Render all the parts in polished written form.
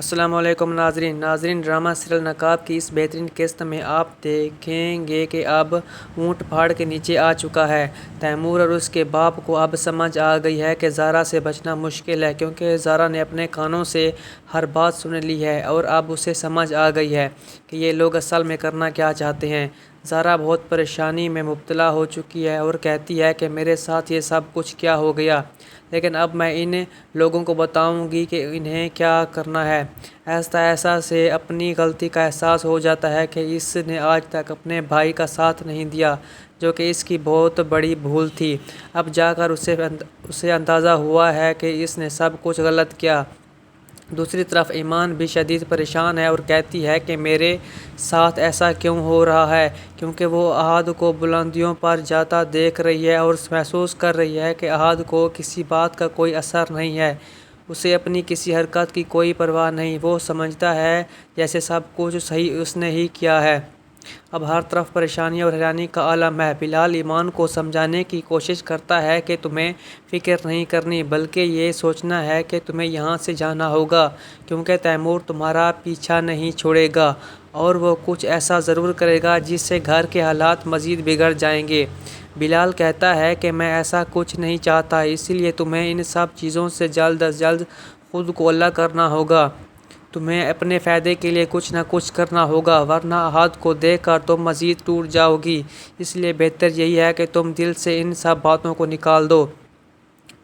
السلام علیکم ناظرین ڈرامہ سیریل نقاب کی اس بہترین قسط میں آپ دیکھیں گے کہ اب اونٹ پہاڑ کے نیچے آ چکا ہے۔ تیمور اور اس کے باپ کو اب سمجھ آ گئی ہے کہ زارا سے بچنا مشکل ہے، کیونکہ زارا نے اپنے کانوں سے ہر بات سن لی ہے اور اب اسے سمجھ آ گئی ہے کہ یہ لوگ اصل میں کرنا کیا چاہتے ہیں۔ زارا بہت پریشانی میں مبتلا ہو چکی ہے اور کہتی ہے کہ میرے ساتھ یہ سب کچھ کیا ہو گیا، لیکن اب میں ان لوگوں کو بتاؤں گی کہ انہیں کیا کرنا ہے۔ آہستہ آہستہ اسے اپنی غلطی کا احساس ہو جاتا ہے کہ اس نے آج تک اپنے بھائی کا ساتھ نہیں دیا، جو کہ اس کی بہت بڑی بھول تھی۔ اب جا کر اسے اندازہ ہوا ہے کہ اس نے سب کچھ غلط کیا۔ دوسری طرف ایمان بھی شدید پریشان ہے اور کہتی ہے کہ میرے ساتھ ایسا کیوں ہو رہا ہے، کیونکہ وہ احد کو بلندیوں پر جاتا دیکھ رہی ہے اور محسوس کر رہی ہے کہ احد کو کسی بات کا کوئی اثر نہیں ہے۔ اسے اپنی کسی حرکت کی کوئی پرواہ نہیں، وہ سمجھتا ہے جیسے سب کچھ صحیح اس نے ہی کیا ہے۔ اب ہر طرف پریشانی اور حیرانی کا عالم ہے۔ بلال ایمان کو سمجھانے کی کوشش کرتا ہے کہ تمہیں فکر نہیں کرنی، بلکہ یہ سوچنا ہے کہ تمہیں یہاں سے جانا ہوگا، کیونکہ تیمور تمہارا پیچھا نہیں چھوڑے گا اور وہ کچھ ایسا ضرور کرے گا جس سے گھر کے حالات مزید بگڑ جائیں گے۔ بلال کہتا ہے کہ میں ایسا کچھ نہیں چاہتا، اسی لیے تمہیں ان سب چیزوں سے جلد از جلد خود کو الگ کرنا ہوگا۔ تمہیں اپنے فائدے کے لیے کچھ نہ کچھ کرنا ہوگا، ورنہ احد کو دیکھ کر تم مزید ٹوٹ جاؤ گی۔ اس لیے بہتر یہی ہے کہ تم دل سے ان سب باتوں کو نکال دو۔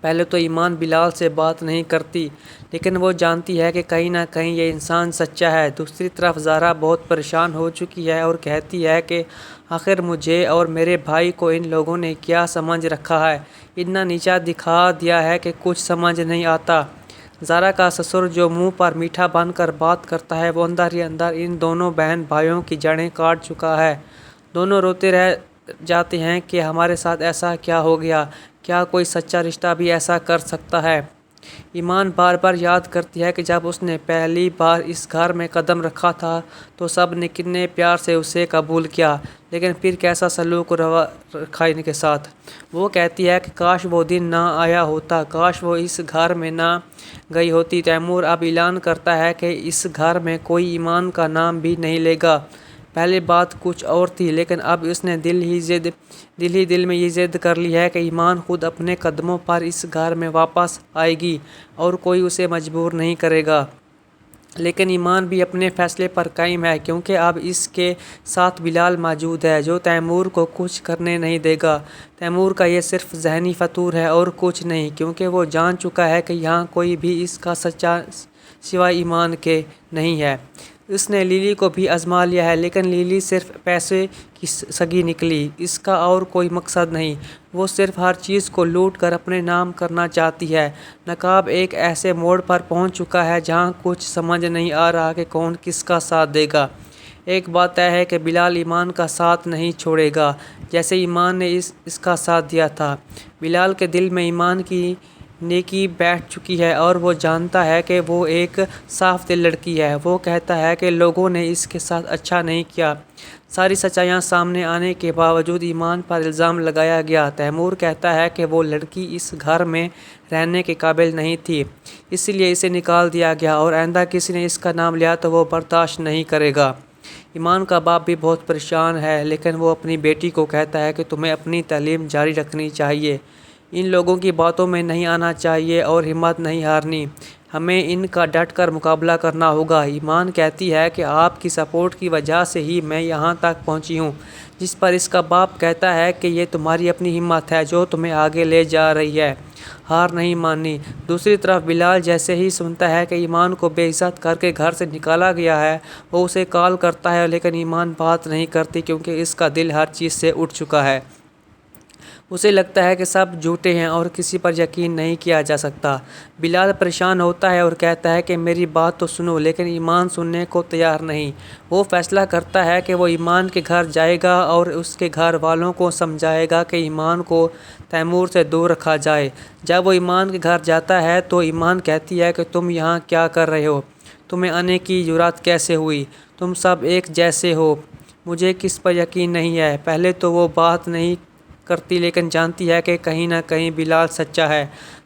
پہلے تو ایمان بلال سے بات نہیں کرتی، لیکن وہ جانتی ہے کہ کہیں نہ کہیں یہ انسان سچا ہے۔ دوسری طرف زارا بہت پریشان ہو چکی ہے اور کہتی ہے کہ آخر مجھے اور میرے بھائی کو ان لوگوں نے کیا سمجھ رکھا ہے، اتنا نیچا دکھا دیا ہے کہ کچھ سمجھ نہیں آتا۔ زارا کا سسر جو منہ پر میٹھا بن کر بات کرتا ہے، وہ اندر ہی اندر ان دونوں بہن بھائیوں کی جڑیں کاٹ چکا ہے۔ دونوں روتے رہ جاتے ہیں کہ ہمارے ساتھ ایسا کیا ہو گیا، کیا کوئی سچا رشتہ بھی ایسا کر سکتا ہے؟ ایمان بار بار یاد کرتی ہے کہ جب اس نے پہلی بار اس گھر میں قدم رکھا تھا تو سب نے کتنے پیار سے اسے قبول کیا، لیکن پھر کیسا سلوک روا رکھا ان کے ساتھ۔ وہ کہتی ہے کہ کاش وہ دن نہ آیا ہوتا، کاش وہ اس گھر میں نہ گئی ہوتی۔ تیمور اب اعلان کرتا ہے کہ اس گھر میں کوئی ایمان کا نام بھی نہیں لے گا۔ پہلے بات کچھ اور تھی، لیکن اب اس نے دل میں یہ ضد کر لی ہے کہ ایمان خود اپنے قدموں پر اس گھر میں واپس آئے گی اور کوئی اسے مجبور نہیں کرے گا۔ لیکن ایمان بھی اپنے فیصلے پر قائم ہے، کیونکہ اب اس کے ساتھ بلال موجود ہے، جو تیمور کو کچھ کرنے نہیں دے گا۔ تیمور کا یہ صرف ذہنی فتور ہے اور کچھ نہیں، کیونکہ وہ جان چکا ہے کہ یہاں کوئی بھی اس کا سچا سوائے ایمان کے نہیں ہے۔ اس نے لیلی کو بھی آزما لیا ہے، لیکن لیلی صرف پیسے کی سگی نکلی، اس کا اور کوئی مقصد نہیں۔ وہ صرف ہر چیز کو لوٹ کر اپنے نام کرنا چاہتی ہے۔ نقاب ایک ایسے موڑ پر پہنچ چکا ہے جہاں کچھ سمجھ نہیں آ رہا کہ کون کس کا ساتھ دے گا۔ ایک بات طے ہے کہ بلال ایمان کا ساتھ نہیں چھوڑے گا، جیسے ایمان نے اس کا ساتھ دیا تھا۔ بلال کے دل میں ایمان کی نیکی بیٹھ چکی ہے اور وہ جانتا ہے کہ وہ ایک صاف دل لڑکی ہے۔ وہ کہتا ہے کہ لوگوں نے اس کے ساتھ اچھا نہیں کیا۔ ساری سچائیاں سامنے آنے کے باوجود ایمان پر الزام لگایا گیا۔ تیمور کہتا ہے کہ وہ لڑکی اس گھر میں رہنے کے قابل نہیں تھی، اسی لیے اسے نکال دیا گیا اور آئندہ کسی نے اس کا نام لیا تو وہ برداشت نہیں کرے گا۔ ایمان کا باپ بھی بہت پریشان ہے، لیکن وہ اپنی بیٹی کو کہتا ہے کہ تمہیں اپنی تعلیم جاری رکھنی چاہیے، ان لوگوں کی باتوں میں نہیں آنا چاہیے اور ہمت نہیں ہارنی، ہمیں ان کا ڈٹ کر مقابلہ کرنا ہوگا۔ ایمان کہتی ہے کہ آپ کی سپورٹ کی وجہ سے ہی میں یہاں تک پہنچی ہوں، جس پر اس کا باپ کہتا ہے کہ یہ تمہاری اپنی ہمت ہے جو تمہیں آگے لے جا رہی ہے، ہار نہیں ماننی۔ دوسری طرف بلال جیسے ہی سنتا ہے کہ ایمان کو بے عزت کر کے گھر سے نکالا گیا ہے، وہ اسے کال کرتا ہے، لیکن ایمان بات نہیں کرتی کیونکہ اس کا دل ہر چیز سے اٹھ چکا ہے۔ اسے لگتا ہے کہ سب جھوٹے ہیں اور کسی پر یقین نہیں کیا جا سکتا۔ بلال پریشان ہوتا ہے اور کہتا ہے کہ میری بات تو سنو، لیکن ایمان سننے کو تیار نہیں۔ وہ فیصلہ کرتا ہے کہ وہ ایمان کے گھر جائے گا اور اس کے گھر والوں کو سمجھائے گا کہ ایمان کو تیمور سے دور رکھا جائے۔ جب وہ ایمان کے گھر جاتا ہے تو ایمان کہتی ہے کہ تم یہاں کیا کر رہے ہو، تمہیں آنے کی جرأت کیسے ہوئی، تم سب ایک جیسے ہو، مجھے کس پر یقین نہیں ہے۔ پہلے تو وہ بات نہیں کرتی، لیکن جانتی ہے کہ کہیں نہ کہیں بلال سچا ہے۔